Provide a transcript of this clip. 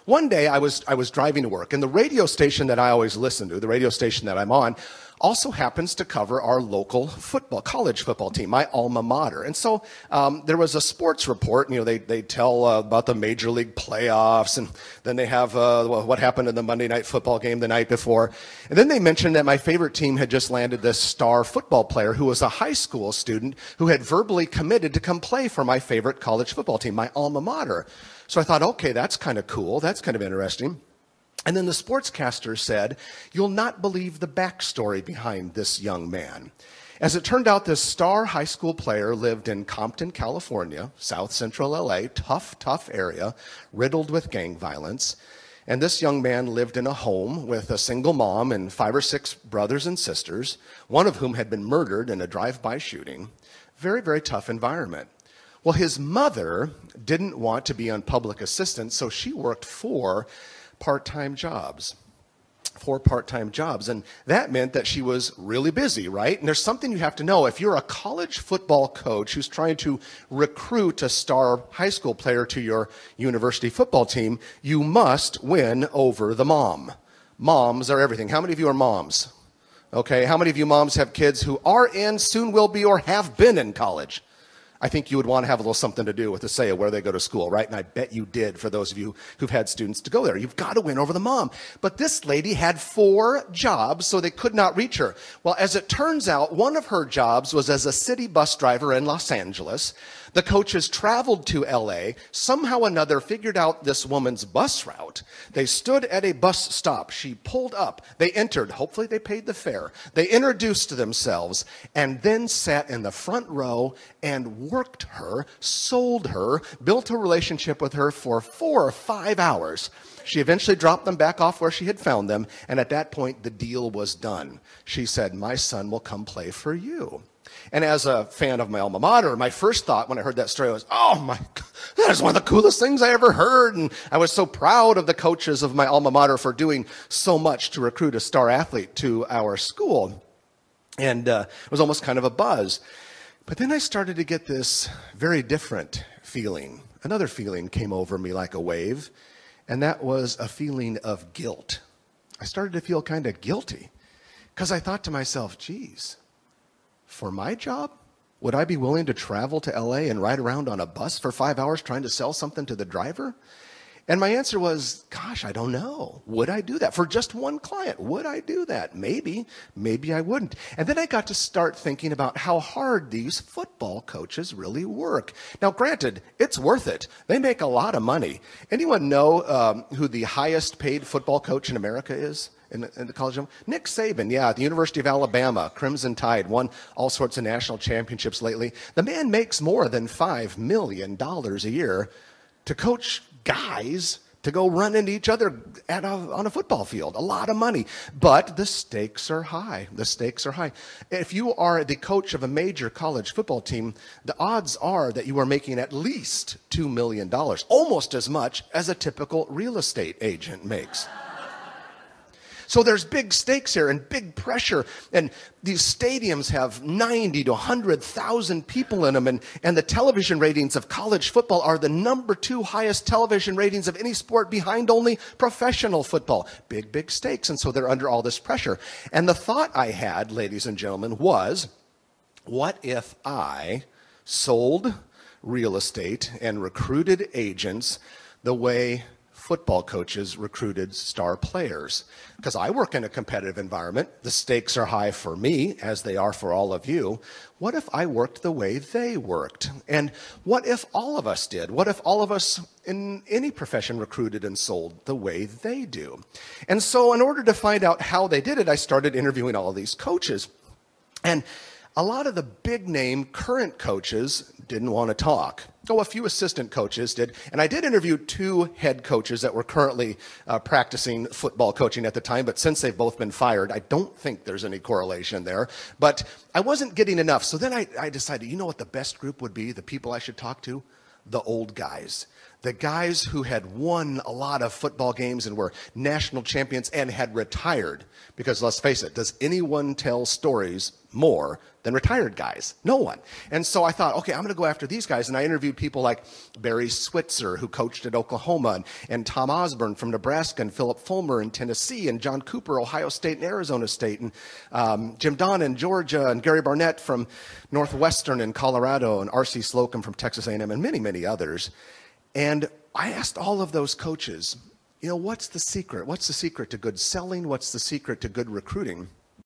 one day I was driving to work, and the radio station that I always listen to, the radio station that I'm on, also happens to cover our local college football team, my alma mater. And so there was a sports report, and, they tell about the Major League playoffs, and then they have what happened in the Monday night football game the night before. And then they mentioned that my favorite team had just landed this star football player who was a high school student who had verbally committed to come play for my favorite college football team, my alma mater. So I thought, okay, that's kind of cool. That's kind of interesting. And then the sportscaster said, "You'll not believe the backstory behind this young man." As it turned out, this star high school player lived in Compton, California, south central LA, tough area, riddled with gang violence. And this young man lived in a home with a single mom and 5 or 6 brothers and sisters, one of whom had been murdered in a drive-by shooting. Very, very tough environment. Well, his mother didn't want to be on public assistance, so she worked 4 part-time jobs. And that meant that she was really busy, right? And there's something you have to know. If you're a college football coach who's trying to recruit a star high school player to your university football team, you must win over the mom. Moms are everything. How many of you are moms? Okay, how many of you moms have kids who are in, soon will be, or have been in college? I think you would want to have a little something to do with the say of where they go to school, right? And I bet you did for those of you who've had students to go there. You've got to win over the mom. But this lady had 4 jobs, so they could not reach her. Well, as it turns out, one of her jobs was as a city bus driver in Los Angeles. The coaches traveled to LA, somehow or another figured out this woman's bus route. They stood at a bus stop. She pulled up. They entered. Hopefully they paid the fare. They introduced themselves and then sat in the front row and worked her, sold her, built a relationship with her for 4 or 5 hours. She eventually dropped them back off where she had found them, and at that point the deal was done. She said, "My son will come play for you." And as a fan of my alma mater, my first thought when I heard that story was, oh my God, that is one of the coolest things I ever heard. And I was so proud of the coaches of my alma mater for doing so much to recruit a star athlete to our school. And it was almost kind of a buzz. But then I started to get this very different feeling. Another feeling came over me like a wave, and that was a feeling of guilt. I started to feel kind of guilty because I thought to myself, geez, for my job, would I be willing to travel to LA and ride around on a bus for 5 hours trying to sell something to the driver? And my answer was, gosh, I don't know. Would I do that? For just one client, would I do that? Maybe I wouldn't. And then I got to start thinking about how hard these football coaches really work. Now, granted, it's worth it. They make a lot of money. Anyone know who the highest paid football coach in America is? In the college level? Nick Saban, yeah, at the University of Alabama, Crimson Tide, won all sorts of national championships lately. The man makes more than $5 million a year to coach guys to go run into each other on a football field. A lot of money. But the stakes are high. The stakes are high. If you are the coach of a major college football team, the odds are that you are making at least $2 million, almost as much as a typical real estate agent makes. So there's big stakes here and big pressure. And these stadiums have 90 to 100,000 people in them. And the television ratings of college football are the number 2 highest television ratings of any sport behind only professional football. Big stakes. And so they're under all this pressure. And the thought I had, ladies and gentlemen, was, what if I sold real estate and recruited agents the way football coaches recruited star players? Because I work in a competitive environment. The stakes are high for me, as they are for all of you. What if I worked the way they worked? And what if all of us did? What if all of us in any profession recruited and sold the way they do? And so in order to find out how they did it, I started interviewing all of these coaches. And a lot of the big name current coaches didn't want to talk. Oh, a few assistant coaches did. And I did interview 2 head coaches that were currently practicing football coaching at the time, but since they've both been fired, I don't think there's any correlation there. But I wasn't getting enough. So then I decided, you know what the best group would be, the people I should talk to? The old guys. the guys who had won a lot of football games and were national champions and had retired. Because let's face it, does anyone tell stories more than retired guys? No one. And so I thought, okay, I'm going to go after these guys. And I interviewed people like Barry Switzer, who coached at Oklahoma, and Tom Osborne from Nebraska, and Philip Fulmer in Tennessee, and John Cooper, Ohio State and Arizona State, and Jim Don in Georgia, and Gary Barnett from Northwestern in Colorado, and R.C. Slocum from Texas A&M, and many, many others. And I asked all of those coaches, what's the secret? What's the secret to good selling? What's the secret to good recruiting?